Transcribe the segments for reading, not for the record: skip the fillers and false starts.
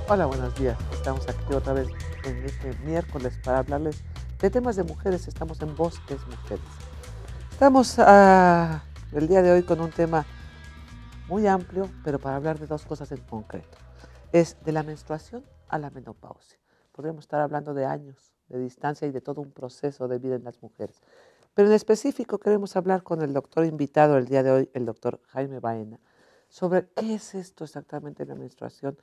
Hola, buenos días. Estamos aquí otra vez en este miércoles para hablarles de temas de mujeres. Estamos en Voz es Mujeres. Estamos el día de hoy con un tema muy amplio, pero para hablar de dos cosas en concreto. Es de la menstruación a la menopausia. Podríamos estar hablando de años de distancia y de todo un proceso de vida en las mujeres. Pero en específico queremos hablar con el doctor invitado el día de hoy, el doctor Jaime Baena, sobre qué es esto exactamente de la menstruación,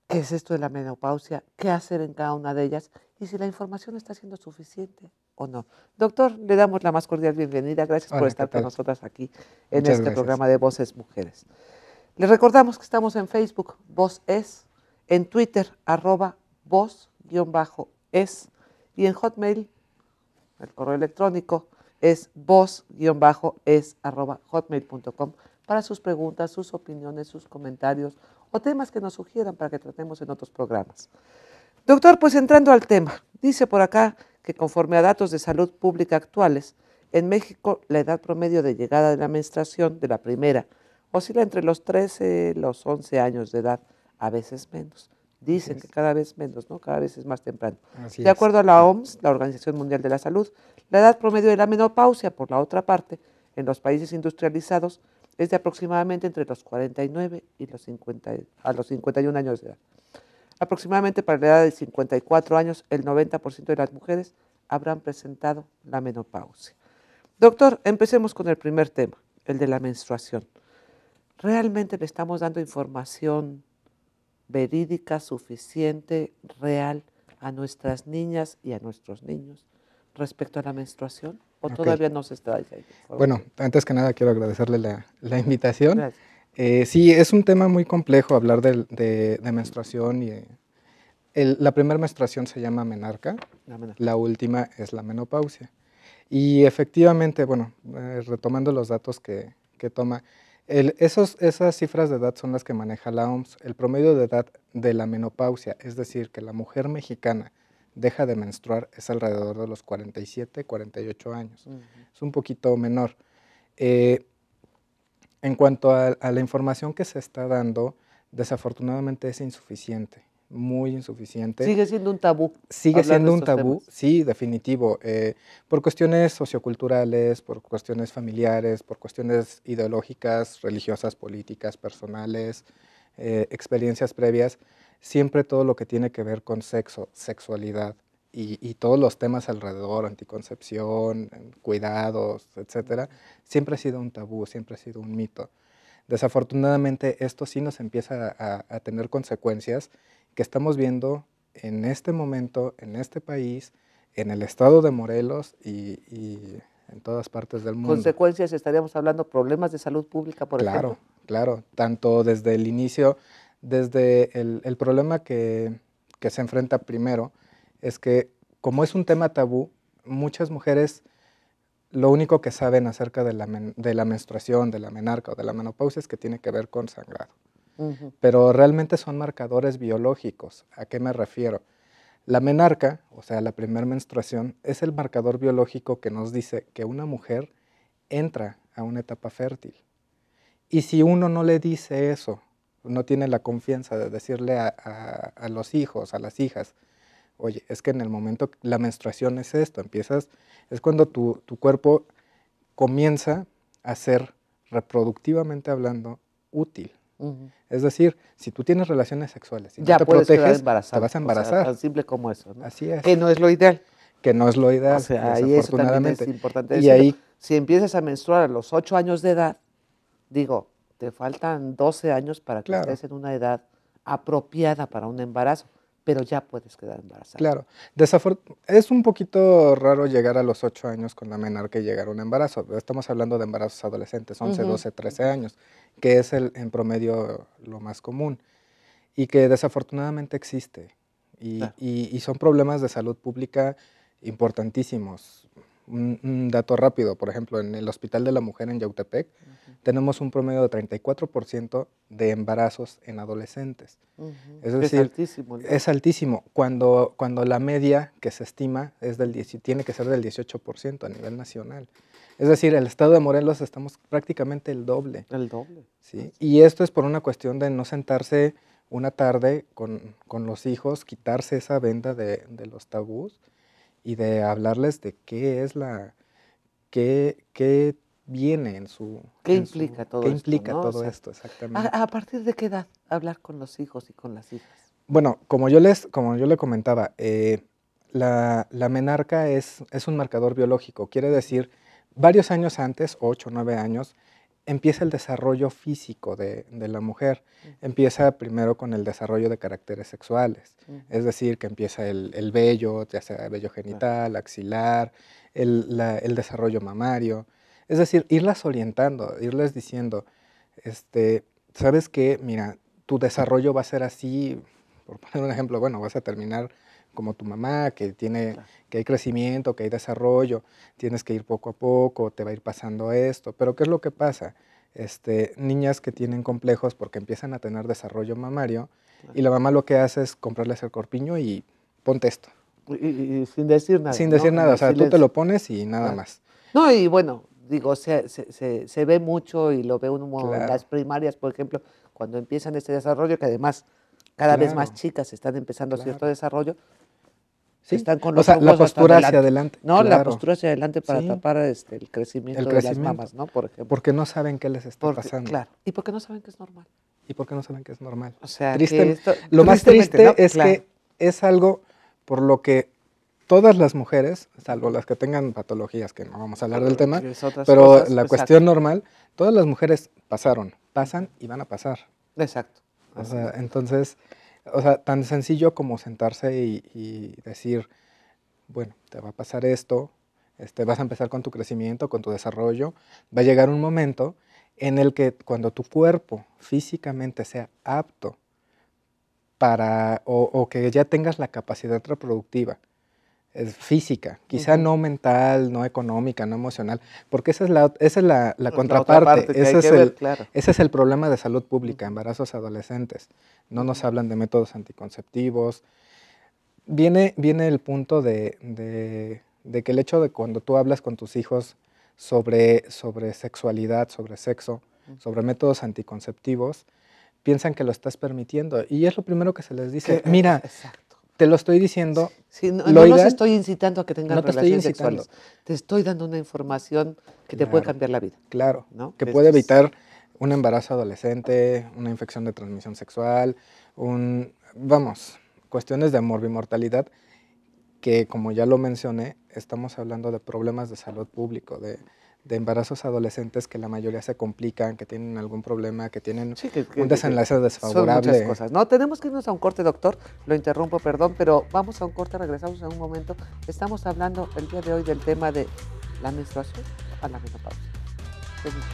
qué es esto de la menopausia, qué hacer en cada una de ellas y si la información está siendo suficiente o no. Doctor, le damos la más cordial bienvenida. Gracias por Hola, ¿qué estar con tal? nosotras aquí en Muchas este gracias. programa de Voces Mujeres. Les recordamos que estamos en Facebook, Voz Es, en Twitter, @voz_es, y en Hotmail, el correo electrónico es voz-es@hotmail.com para sus preguntas, sus opiniones, sus comentarios o temas que nos sugieran para que tratemos en otros programas. Doctor, pues entrando al tema, dice por acá que conforme a datos de salud pública actuales, en México la edad promedio de llegada de la menstruación de la primera oscila entre los 13 y los 11 años de edad, a veces menos. Así Dicen que es. cada vez menos, ¿no? Cada vez es más temprano. Así De es. acuerdo a la OMS, la Organización Mundial de la Salud, la edad promedio de la menopausia, por la otra parte, en los países industrializados, es de aproximadamente entre los 49 y los 50, a los 51 años de edad. Aproximadamente para la edad de 54 años, el 90% de las mujeres habrán presentado la menopausia. Doctor, empecemos con el primer tema, el de la menstruación. ¿Realmente le estamos dando información verídica, suficiente, real a nuestras niñas y a nuestros niños respecto a la menstruación? ¿O Ok. todavía no se está esa Bueno, información? antes que nada quiero agradecerle la invitación. Gracias. Sí, es un tema muy complejo hablar de menstruación. La primera menstruación se llama menarca, La menor. la última es la menopausia. Y efectivamente, bueno, retomando los datos que toma, esas cifras de edad son las que maneja la OMS. El promedio de edad de la menopausia, es decir, que la mujer mexicana deja de menstruar, es alrededor de los 47, 48 años. Es un poquito menor. Eh, en cuanto a la información que se está dando, desafortunadamente es insuficiente, muy insuficiente. Sigue siendo un tabú Sigue hablar de siendo un estos tabú, temas. sí, definitivo, por cuestiones socioculturales, por cuestiones familiares, por cuestiones ideológicas, religiosas, políticas, personales, experiencias previas, siempre todo lo que tiene que ver con sexo, sexualidad y todos los temas alrededor, anticoncepción, cuidados, etcétera, siempre ha sido un tabú, siempre ha sido un mito. Desafortunadamente esto sí nos empieza a tener consecuencias que estamos viendo en este momento, en este país, en el estado de Morelos y en todas partes del mundo. Consecuencias, estaríamos hablando problemas de salud pública, por Claro, ejemplo. claro, tanto desde el inicio, desde el problema que se enfrenta primero, es que como es un tema tabú, muchas mujeres lo único que saben acerca de la menstruación, de la menarca o de la menopausia es que tiene que ver con sangrado. Ujú. Pero realmente son marcadores biológicos. ¿A qué me refiero? La menarca, o sea, la primera menstruación, es el marcador biológico que nos dice que una mujer entra a una etapa fértil. Y si uno no le dice eso, no tiene la confianza de decirle a los hijos, a las hijas, oye, es que en el momento, la menstruación es esto, es cuando tu cuerpo comienza a ser, reproductivamente hablando, útil. Ujú. Es decir, si tú tienes relaciones sexuales y no Ya te puedes quedar proteges, te embarazada, vas a o sea, embarazar. tan simple como eso, ¿no? Así es, Que no es lo ideal. que no es lo O ideal, sea, y eso también es desafortunadamente. importante Y decirlo. ahí, Si empiezas a menstruar a los 8 años de edad, digo, te faltan 12 años para que claro, estés en una edad apropiada para un embarazo, pero ya puedes quedar embarazada. claro, es un poquito raro llegar a los 8 años con la menarca y llegar a un embarazo. Estamos hablando de embarazos adolescentes, 11, Ujú, 12, 13 ujú. años, que es en promedio lo más común y que desafortunadamente existe. Claro. Y son problemas de salud pública importantísimos. Un dato rápido, por ejemplo, en el Hospital de la Mujer en Yautepec Ujú, tenemos un promedio de 34% de embarazos en adolescentes. ujú. Es Que es decir, altísimo el es dato. altísimo, cuando la media que se estima es tiene que ser del 18% a nivel nacional. Es decir, el estado de Morelos estamos prácticamente el doble. El doble. ¿Sí? Así Y esto es por una cuestión de no sentarse una tarde con los hijos, quitarse esa venda de los tabús y de hablarles de qué es qué viene en su... ¿Qué implica todo qué esto, implica no? O todo sea, esto, exactamente. ¿a partir de qué edad hablar con los hijos y con las hijas? Bueno, como yo le comentaba, la menarca es un marcador biológico, quiere decir, varios años antes, 8 o 9 años, empieza el desarrollo físico de la mujer. Empieza primero con el desarrollo de caracteres sexuales, es decir, que empieza el vello, ya sea vello genital, axilar, el desarrollo mamario. Es decir, irlas orientando, irles diciendo, ¿sabes qué? Mira, tu desarrollo va a ser así, por poner un ejemplo, bueno, vas a terminar como tu mamá, que hay crecimiento, que hay desarrollo, tienes que ir poco a poco, te va a ir pasando esto, pero ¿qué es lo que pasa? Niñas que tienen complejos porque empiezan a tener desarrollo mamario y la mamá lo que hace es comprarles el corpiño y ponte esto. Y sin decir nada, Sin ¿no? decir nada, o sea, tú te silencio. lo pones y nada más. No, y bueno, digo, se ve mucho y lo ve uno en Claro, las primarias, por ejemplo, cuando empiezan este desarrollo, que además cada vez más claro, chicas están empezando cierto claro. desarrollo, Sí, están con o los sea, la ojos hasta postura hacia adelante, adelante, ¿no? La claro, postura hacia adelante para sí, tapar el el crecimiento de las crecimiento, mamas, ¿no? Por ejemplo. porque no saben qué les está Porque, pasando. claro, y porque no saben que es normal. Y porque no saben que es normal. O sea, que Triste, esto, lo más tristemente, ¿no? triste es Claro. que es algo por lo que todas las mujeres, salvo las que tengan patologías, que no vamos a hablar del tema, Que es otras pero cosas, la exacto. cuestión normal, todas las mujeres pasaron, pasan y van a pasar. Exacto. O sea, entonces, o sea, tan sencillo como sentarse y decir, bueno, te va a pasar esto, vas a empezar con tu crecimiento, con tu desarrollo, va a llegar un momento en el que cuando tu cuerpo físicamente sea apto para, o que ya tengas la capacidad reproductiva, es física, quizá no mental, no económica, no emocional, porque esa es la Es la otra contraparte, parte que hay que ver, claro. ese es el problema de salud pública, embarazos adolescentes, no nos hablan de métodos anticonceptivos. Viene el punto de que el hecho de cuando tú hablas con tus hijos sobre sexualidad, sobre sexo, sobre métodos anticonceptivos, piensan que lo estás permitiendo. Y es lo primero que se les dice, mira, Exacto. te lo estoy diciendo, Sí, no, lo no los ideal- estoy incitando a que tengan no te estoy relaciones incitando. sexuales. Te estoy dando una información que te puede Claro, cambiar la vida. claro, ¿No? que Esto puede es- evitar un embarazo adolescente, una infección de transmisión sexual, vamos, cuestiones de morbimortalidad que, como ya lo mencioné, estamos hablando de problemas de salud público, de embarazos adolescentes que la mayoría se complican, que tienen algún problema, que tienen Sí, un desenlace son muchas desfavorable. cosas. No, tenemos que irnos a un corte, doctor. Lo interrumpo, perdón, pero vamos a un corte, regresamos en un momento. Estamos hablando el día de hoy del tema de la menstruación a la menopausia. Seguimos.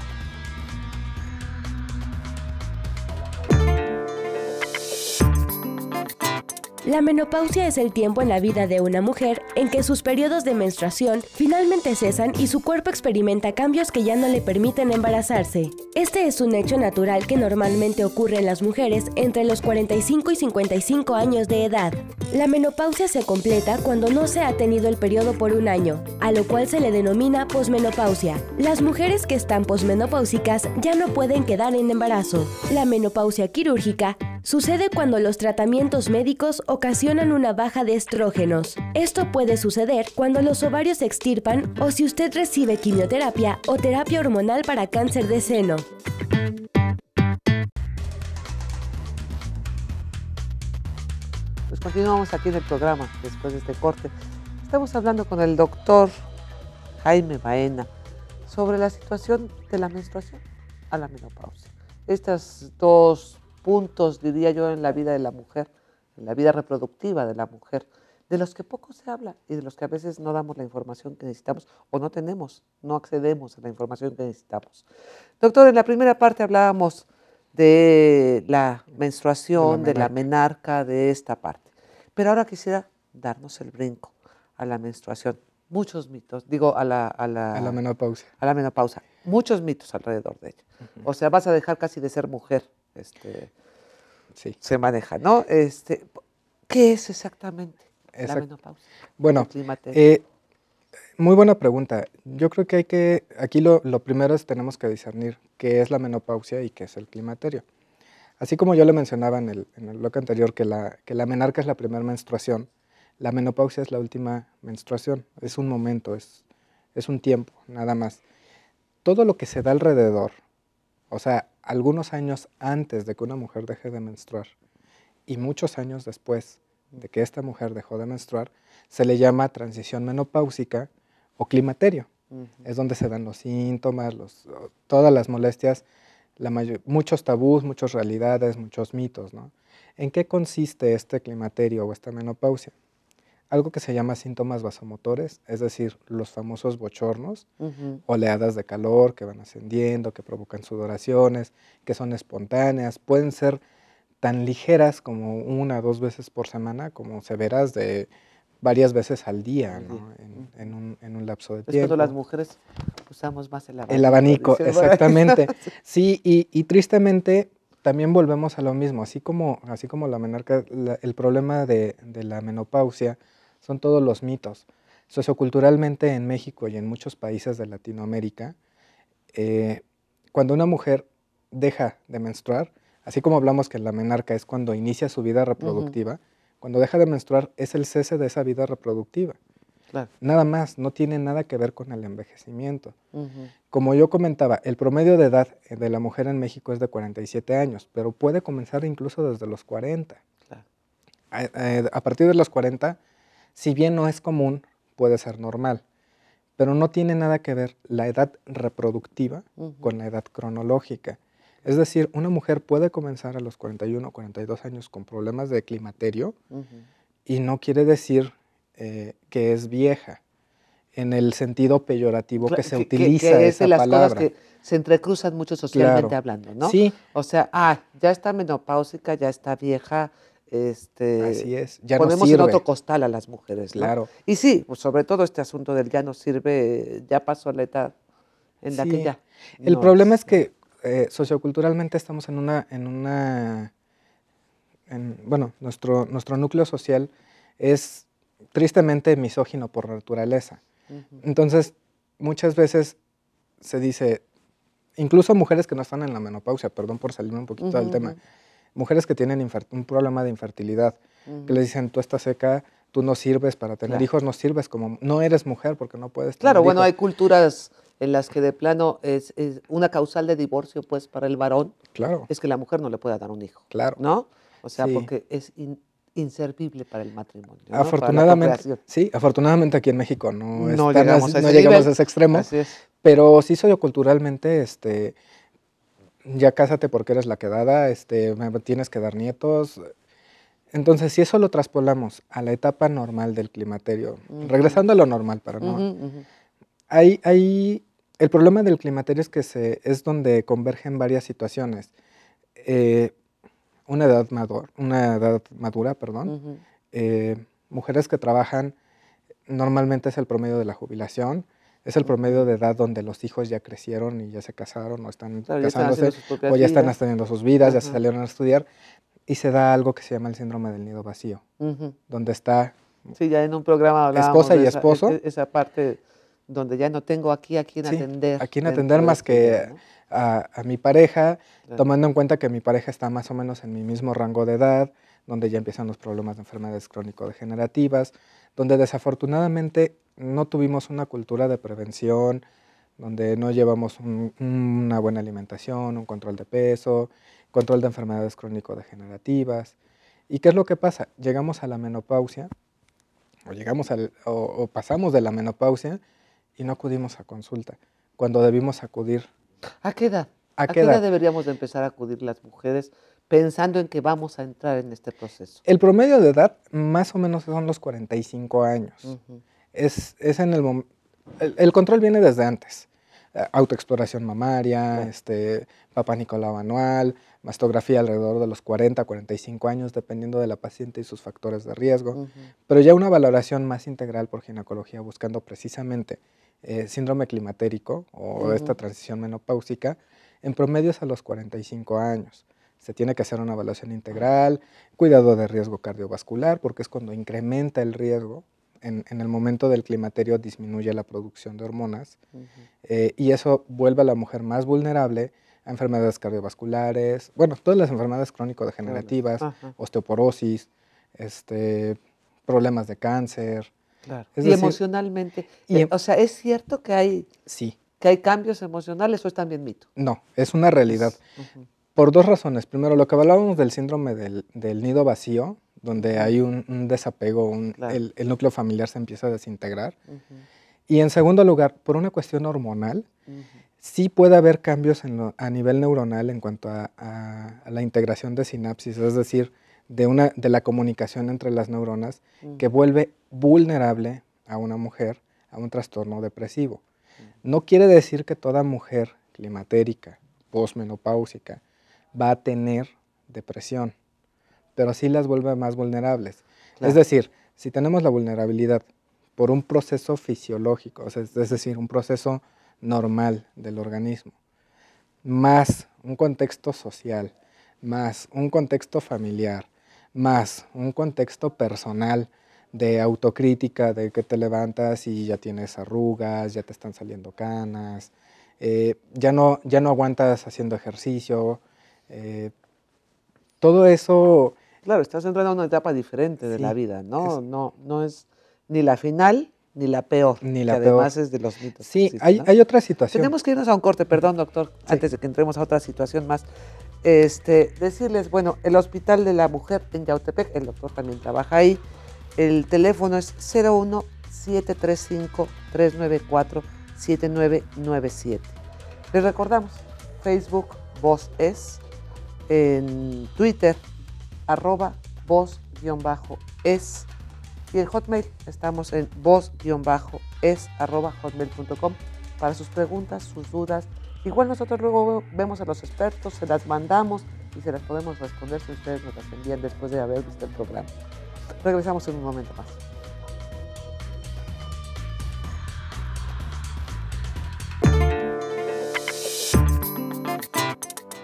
La menopausia es el tiempo en la vida de una mujer en que sus periodos de menstruación finalmente cesan y su cuerpo experimenta cambios que ya no le permiten embarazarse. Este es un hecho natural que normalmente ocurre en las mujeres entre los 45 y 55 años de edad. La menopausia se completa cuando no se ha tenido el periodo por un año, a lo cual se le denomina posmenopausia. Las mujeres que están posmenopáusicas ya no pueden quedar en embarazo. La menopausia quirúrgica sucede cuando los tratamientos médicos ocasionan una baja de estrógenos. Esto puede suceder cuando los ovarios se extirpan o si usted recibe quimioterapia o terapia hormonal para cáncer de seno. Pues continuamos aquí en el programa después de este corte. Estamos hablando con el doctor Jaime Baena sobre la situación de la menstruación a la menopausia. Estos dos puntos, diría yo, en la vida de la mujer, en la vida reproductiva de la mujer, de los que poco se habla y de los que a veces no damos la información que necesitamos o no tenemos, no accedemos a la información que necesitamos. Doctor, en la primera parte hablábamos de la menstruación, de la menarca, de esta parte. Pero ahora quisiera darnos el brinco a la menstruación. Muchos mitos, digo, a la menopausia. A la menopausa. Muchos mitos alrededor de ella. O sea, vas a dejar casi de ser mujer. Sí. Se maneja, ¿no? ¿Qué es exactamente la menopausia? Bueno, muy buena pregunta. Yo creo que aquí lo primero es tenemos que discernir qué es la menopausia y qué es el climaterio. Así como yo le mencionaba en el bloque anterior que la menarca es la primera menstruación, la menopausia es la última menstruación, es un momento, es un tiempo, nada más. Todo lo que se da alrededor, o sea, algunos años antes de que una mujer deje de menstruar y muchos años después de que esta mujer dejó de menstruar, se le llama transición menopáusica o climaterio. Es donde se dan los síntomas, todas las molestias, muchos tabús, muchas realidades, muchos mitos, ¿no? ¿En qué consiste este climaterio o esta menopausia? Algo que se llama síntomas vasomotores, es decir, los famosos bochornos, oleadas de calor que van ascendiendo, que provocan sudoraciones, que son espontáneas, pueden ser tan ligeras como 1 o 2 veces por semana, como severas de varias veces al día, ¿no? En un lapso de tiempo. Es cuando las mujeres usamos más el abanico. El abanico, exactamente. Sí, y tristemente también volvemos a lo mismo, así como la menarca, el problema de la menopausia son todos los mitos. Socioculturalmente en México y en muchos países de Latinoamérica, cuando una mujer deja de menstruar, así como hablamos que la menarca es cuando inicia su vida reproductiva, cuando deja de menstruar es el cese de esa vida reproductiva. Claro. Nada más, no tiene nada que ver con el envejecimiento. Como yo comentaba, el promedio de edad de la mujer en México es de 47 años, pero puede comenzar incluso desde los 40. Claro. A partir de los 40, si bien no es común, puede ser normal, pero no tiene nada que ver la edad reproductiva con la edad cronológica. Es decir, una mujer puede comenzar a los 41 o 42 años con problemas de climaterio y no quiere decir que es vieja, en el sentido peyorativo que se utiliza que es esa de las palabra. cosas que se entrecruzan mucho socialmente hablando, ¿no? Sí. O sea, ya está menopáusica, ya está vieja. Así es, ya ponemos no sirve. en otro costal a las mujeres, ¿no? Claro. Y sí, pues sobre todo este asunto del ya no sirve, ya pasó la edad en la que ya. El problema es que socioculturalmente estamos bueno, nuestro núcleo social es tristemente misógino por naturaleza. Entonces, muchas veces se dice, incluso mujeres que no están en la menopausia, perdón por salirme un poquito del tema, mujeres que tienen un problema de infertilidad, que les dicen, tú estás seca, tú no sirves para tener hijos, no sirves no eres mujer porque no puedes tener hijos. Bueno, hay culturas en las que de plano es una causal de divorcio, pues, para el varón, es que la mujer no le pueda dar un hijo, ¿no? O sea, porque es inservible para el matrimonio, ¿no? Afortunadamente, afortunadamente aquí en México no llegamos a ese extremo, pero sí socioculturalmente, ya cásate porque eres la quedada, me tienes que dar nietos. Entonces, si eso lo traspolamos a la etapa normal del climaterio, regresando a lo normal, para no... el problema del climaterio es que es donde convergen varias situaciones. Una edad madura, mujeres que trabajan, normalmente es el promedio de la jubilación, es el promedio de edad donde los hijos ya crecieron y ya se casaron o están casándose o ya están teniendo sus vidas, ya se salieron a estudiar, y se da algo que se llama el síndrome del nido vacío, donde está ya en un programa hablábamos esposa y esposo. Esa parte donde ya no tengo a quién atender. A quién atender más que a mi pareja, tomando en cuenta que mi pareja está más o menos en mi mismo rango de edad, donde ya empiezan los problemas de enfermedades crónico-degenerativas, donde desafortunadamente no tuvimos una cultura de prevención, donde no llevamos una buena alimentación, un control de peso, control de enfermedades crónico-degenerativas. ¿Y qué es lo que pasa? Llegamos a la menopausia, o pasamos de la menopausia y no acudimos a consulta, cuando debimos acudir. ¿A qué edad? ¿A qué edad deberíamos de empezar a acudir las mujeres pensando en que vamos a entrar en este proceso? El promedio de edad más o menos son los 45 años. Es en el control viene desde antes. Autoexploración mamaria, Papá Nicolau anual, mastografía alrededor de los 40, 45 años, dependiendo de la paciente y sus factores de riesgo. Pero ya una valoración más integral por ginecología, buscando precisamente síndrome climatérico o esta transición menopáusica, en promedio es a los 45 años. Se tiene que hacer una evaluación integral, cuidado de riesgo cardiovascular, porque es cuando incrementa el riesgo. En el momento del climaterio disminuye la producción de hormonas y eso vuelve a la mujer más vulnerable a enfermedades cardiovasculares, bueno, todas las enfermedades crónico-degenerativas, osteoporosis, problemas de cáncer. Claro. Es y decir, emocionalmente, o sea, ¿es cierto que hay, sí. que hay cambios emocionales o es también mito? No, es una realidad. Por dos razones. Primero, lo que hablábamos del síndrome del nido vacío, donde hay un desapego, el núcleo familiar se empieza a desintegrar. Y en segundo lugar, por una cuestión hormonal, sí puede haber cambios a nivel neuronal en cuanto a la integración de sinapsis, es decir, de la comunicación entre las neuronas, que vuelve vulnerable a una mujer a un trastorno depresivo. No quiere decir que toda mujer climatérica, posmenopáusica, va a tener depresión, pero sí las vuelve más vulnerables. Claro. Es decir, si tenemos la vulnerabilidad por un proceso fisiológico, o sea, es decir, un proceso normal del organismo, más un contexto social, más un contexto familiar, más un contexto personal de autocrítica, de que te levantas y ya tienes arrugas, ya te están saliendo canas, ya no aguantas haciendo ejercicio, todo eso... Claro, estás entrando a una etapa diferente de la vida, ¿no? No es ni la final ni la peor, ni la que peor. Además es de los mitos. Sí, que existen, ¿no? hay otra situación. Tenemos que irnos a un corte, perdón, doctor, antes de que entremos a otra situación más. Decirles, bueno, el Hospital de la Mujer en Yautepec, el doctor también trabaja ahí. El teléfono es 01-735-394-7997. Les recordamos, Facebook, Voz Es, en Twitter, @voz_es, y en Hotmail estamos en voz_es@hotmail.com para sus preguntas, sus dudas. Igual nosotros luego vemos a los expertos, se las mandamos y se las podemos responder si ustedes nos las envían después de haber visto el programa. Regresamos en un momento más.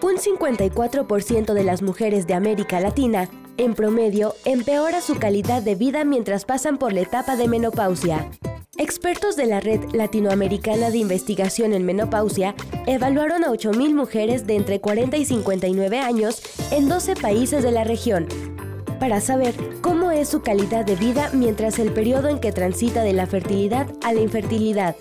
Un 54% de las mujeres de América Latina, en promedio, empeora su calidad de vida mientras pasan por la etapa de menopausia. Expertos de la Red Latinoamericana de Investigación en Menopausia evaluaron a 8,000 mujeres de entre 40 y 59 años en 12 países de la región, para saber cómo es su calidad de vida mientras el periodo en que transita de la fertilidad a la infertilidad.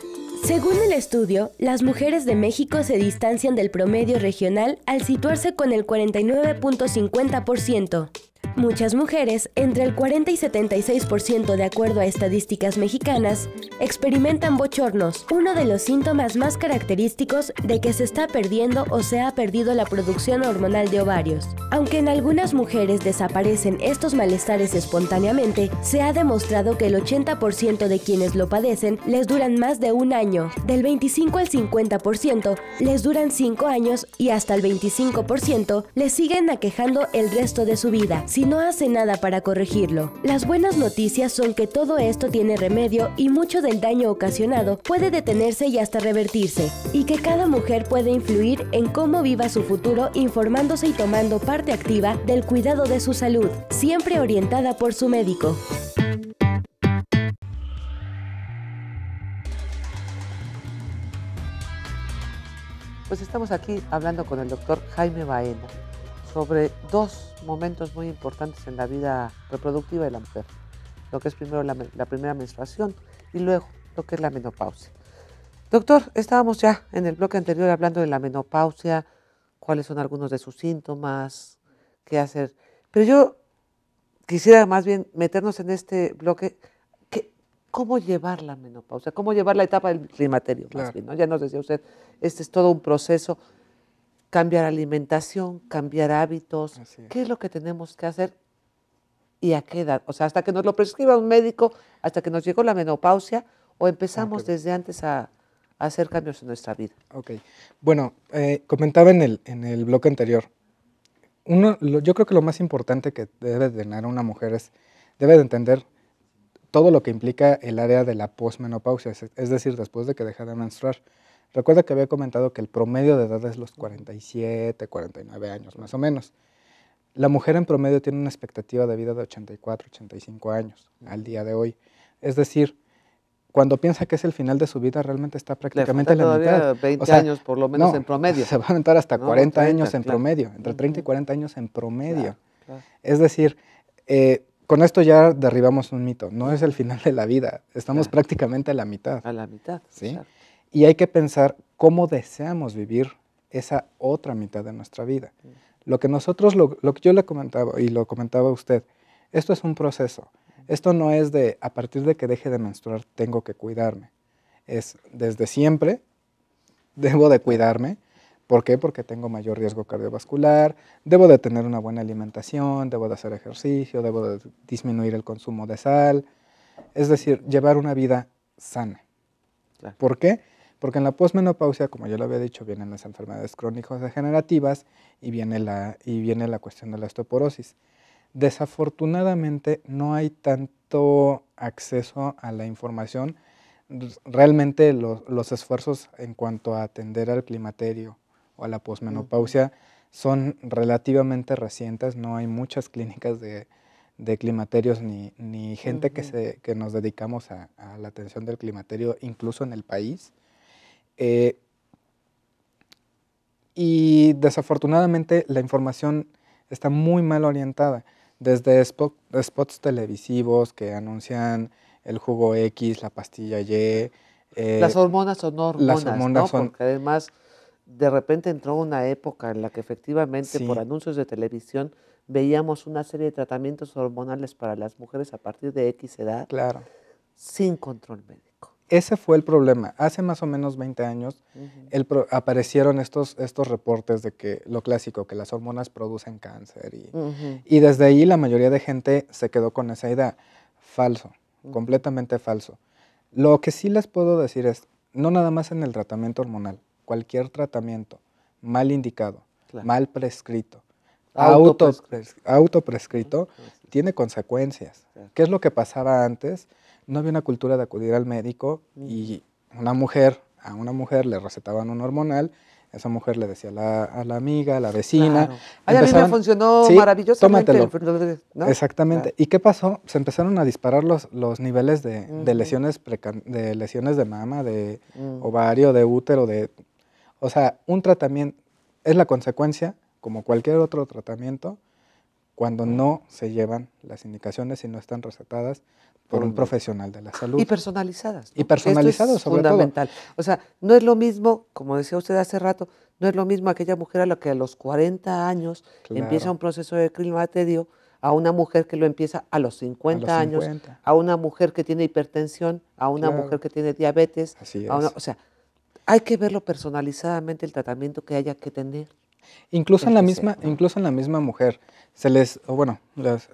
Según el estudio, las mujeres de México se distancian del promedio regional al situarse con el 49.50%. Muchas mujeres, entre el 40 y 76% de acuerdo a estadísticas mexicanas, experimentan bochornos, uno de los síntomas más característicos de que se está perdiendo o se ha perdido la producción hormonal de ovarios. Aunque en algunas mujeres desaparecen estos malestares espontáneamente, se ha demostrado que el 80% de quienes lo padecen les duran más de un año, del 25 al 50% les duran 5 años y hasta el 25% les siguen aquejando el resto de su vida, si no hace nada para corregirlo. Las buenas noticias son que todo esto tiene remedio y mucho del daño ocasionado puede detenerse y hasta revertirse, y que cada mujer puede influir en cómo viva su futuro informándose y tomando parte activa del cuidado de su salud, siempre orientada por su médico. Pues estamos aquí hablando con el doctor Jaime Baena sobre dos momentos muy importantes en la vida reproductiva de la mujer. Lo que es primero la primera menstruación y luego lo que es la menopausia. Doctor, estábamos ya en el bloque anterior hablando de la menopausia, cuáles son algunos de sus síntomas, qué hacer. Pero yo quisiera más bien meternos en este bloque, cómo llevar la menopausia, cómo llevar la etapa del climaterio, más bien, ¿no? Ya nos decía usted, este es todo un proceso. Cambiar alimentación, cambiar hábitos, ¿qué es lo que tenemos que hacer y a qué edad? O sea, hasta que nos lo prescriba un médico, hasta que nos llegó la menopausia, o empezamos desde antes a hacer cambios en nuestra vida. Ok, bueno, comentaba en el bloque anterior, yo creo que lo más importante que debe de tener una mujer debe de entender todo lo que implica el área de la posmenopausia, es decir, después de que deja de menstruar. Recuerda que había comentado que el promedio de edad es los 47, 49 años, más o menos. La mujer en promedio tiene una expectativa de vida de 84, 85 años al día de hoy. Es decir, cuando piensa que es el final de su vida, realmente está prácticamente Le en la faltan todavía mitad. 20 O sea, años por lo menos no, en promedio. se va a aventar hasta No, 40 30, años en claro. promedio, entre 30 y Ujú. 40 años en promedio. Claro. Es decir, con esto ya derribamos un mito, no es el final de la vida, estamos Claro. prácticamente a la mitad, A la mitad, ¿sí? exacto. Y hay que pensar cómo deseamos vivir esa otra mitad de nuestra vida. Lo que nosotros, lo que yo le comentaba y lo comentaba a usted, esto es un proceso. Esto no es de a partir de que deje de menstruar tengo que cuidarme. Es desde siempre debo de cuidarme. ¿Por qué? Porque tengo mayor riesgo cardiovascular, debo de tener una buena alimentación, debo de hacer ejercicio, debo de disminuir el consumo de sal. Es decir, llevar una vida sana. Claro. ¿Por qué? Porque en la posmenopausia, como ya lo había dicho, vienen las enfermedades crónicas degenerativas y viene la cuestión de la osteoporosis. Desafortunadamente no hay tanto acceso a la información. Realmente los esfuerzos en cuanto a atender al climaterio o a la posmenopausia son relativamente recientes. No hay muchas clínicas de climaterios ni gente que nos dedicamos a la atención del climaterio, incluso en el país. Y desafortunadamente la información está muy mal orientada, desde spots televisivos que anuncian el jugo X, la pastilla Y. Las hormonas son Las hormonas, hormonas ¿no? son, Porque además de repente entró una época en la que efectivamente por sí, anuncios de televisión veíamos una serie de tratamientos hormonales para las mujeres a partir de X edad claro. sin control médico. Ese fue el problema. Hace más o menos 20 años aparecieron estos reportes de que lo clásico, que las hormonas producen cáncer. Y desde ahí la mayoría de gente se quedó con esa idea. Falso, completamente falso. Lo que sí les puedo decir es, no nada más en el tratamiento hormonal, cualquier tratamiento mal indicado, Claro. mal prescrito, Autoprescrito. autoprescrito, tiene consecuencias. Claro. ¿Qué es lo que pasaba antes? No había una cultura de acudir al médico y a una mujer le recetaban un hormonal, esa mujer le decía a la amiga, a la vecina. Claro. Ay, a mí me funcionó sí, maravillosamente. tómatelo. ¿No? Exactamente. Claro. ¿Y qué pasó? Se empezaron a disparar los niveles de lesiones de mama, de ovario, de útero, o sea, un tratamiento es la consecuencia, como cualquier otro tratamiento, cuando no se llevan las indicaciones y no están recetadas por un profesional de la salud. Y personalizadas, ¿no? Y personalizadas, esto es sobre fundamental. O sea, no es lo mismo, como decía usted hace rato, no es lo mismo aquella mujer a la que a los 40 años empieza Claro. un proceso de climaterio, a una mujer que lo empieza a los 50 años, 50. a una mujer que tiene hipertensión, a una Claro. mujer que tiene diabetes. Así A es. o sea, hay que verlo personalizadamente el tratamiento que haya que tener. Incluso en El la que misma, sea, ¿no? incluso en la misma mujer,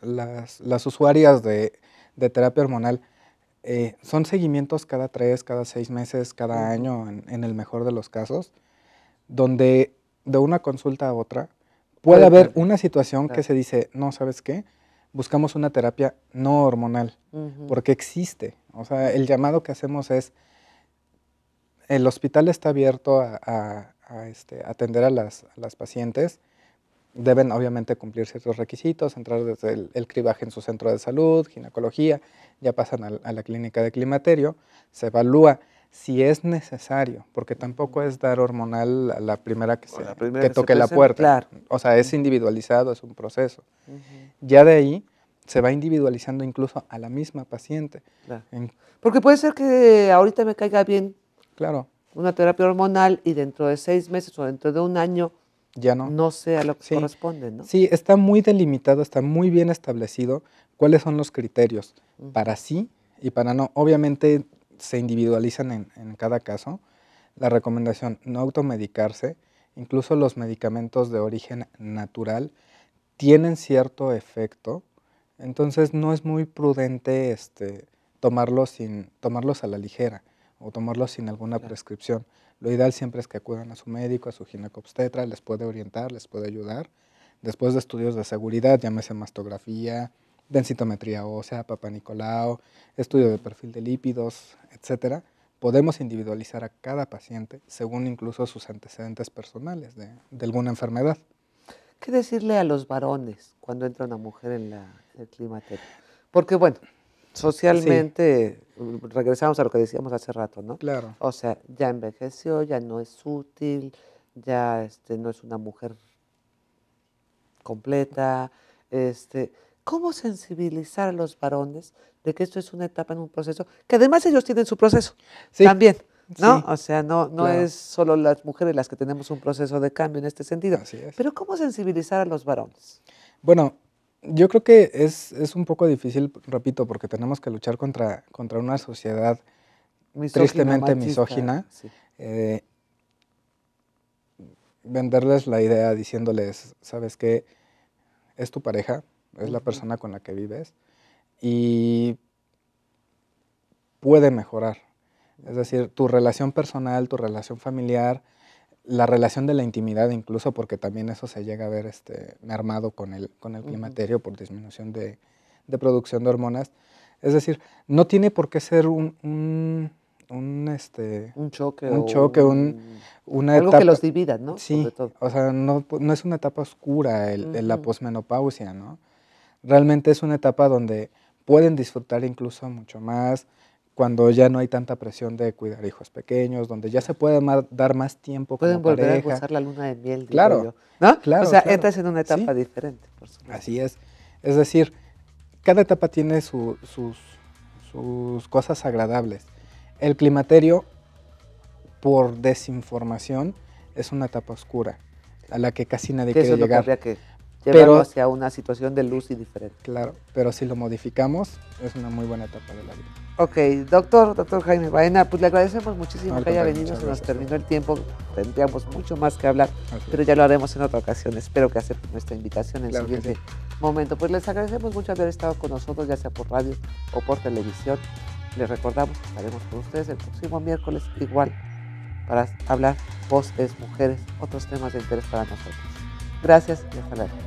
las usuarias de terapia hormonal son seguimientos cada 3, cada 6 meses, cada año, en el mejor de los casos, donde de una consulta a otra puede haber una situación que se dice, no, ¿sabes qué? Buscamos una terapia no hormonal, porque existe. O sea, el llamado que hacemos es, el hospital está abierto a atender a las pacientes. Deben obviamente cumplir ciertos requisitos, entrar desde el cribaje en su centro de salud, ginecología, ya pasan a la clínica de climaterio, se evalúa si es necesario, porque tampoco es dar hormonal a la primera que toque la puerta. Claro. O sea, es individualizado, es un proceso. Ya de ahí se va individualizando incluso a la misma paciente. Claro. Porque puede ser que ahorita me caiga bien Claro. una terapia hormonal y dentro de 6 meses o dentro de un año ya no sea lo que corresponde, ¿no? Sí, está muy delimitado, está muy bien establecido cuáles son los criterios para sí y para no. Obviamente se individualizan en cada caso. La recomendación, no automedicarse, incluso los medicamentos de origen natural tienen cierto efecto, entonces no es muy prudente tomarlos a la ligera o tomarlos sin alguna prescripción. Lo ideal siempre es que acudan a su médico, a su ginecobstetra, les puede orientar, les puede ayudar. Después de estudios de seguridad, llámese mastografía, densitometría ósea, Papa Nicolau, estudio de perfil de lípidos, etcétera, podemos individualizar a cada paciente según incluso sus antecedentes personales de alguna enfermedad. ¿Qué decirle a los varones cuando entra una mujer en el climaterio? Porque bueno, socialmente, regresamos a lo que decíamos hace rato, ¿no? Claro. O sea, ya envejeció, ya no es útil, ya no es una mujer completa. ¿Cómo sensibilizar a los varones de que esto es una etapa en un proceso? Que además ellos tienen su proceso también, ¿no? Sí, o sea, no claro. es solo las mujeres las que tenemos un proceso de cambio en este sentido. Así es. Pero ¿cómo sensibilizar a los varones? Bueno, yo creo que es un poco difícil, repito, porque tenemos que luchar contra una sociedad tristemente misógina. Sí. Venderles la idea diciéndoles, ¿sabes qué? Es tu pareja, es la persona con la que vives y puede mejorar. Es decir, tu relación personal, tu relación familiar, la relación de la intimidad incluso, porque también eso se llega a ver mermado con el climaterio por disminución de producción de hormonas. Es decir, no tiene por qué ser un choque, una algo etapa que los divida, ¿no? Sí, Sobre todo. o sea, no es una etapa oscura la posmenopausia, ¿no? Realmente es una etapa donde pueden disfrutar incluso mucho más, cuando ya no hay tanta presión de cuidar hijos pequeños, donde ya se puede dar más tiempo Pueden como volver pareja. a gozar la luna de miel, digo Claro, yo, ¿no? claro, O sea, claro. entras en una etapa Sí. diferente, por supuesto. Así es. Es decir, cada etapa tiene sus cosas agradables. El climaterio, por desinformación, es una etapa oscura, a la que casi nadie quiere Eso es lo que llegar. habría que llevarlo Pero, hacia una situación de luz y diferente. claro, pero si lo modificamos, es una muy buena etapa de la vida. Ok, doctor Jaime Baena, pues le agradecemos muchísimo Al que haya contrario, venido, muchas se nos gracias. terminó el tiempo, tendríamos mucho más que hablar, Así pero es. ya lo haremos en otra ocasión. Espero que acepten nuestra invitación en el Claro que siguiente momento. Pues les agradecemos mucho haber estado con nosotros, ya sea por radio o por televisión. Les recordamos que estaremos con ustedes el próximo miércoles, igual, para hablar Voz es Mujeres, otros temas de interés para nosotros. Gracias y hasta luego.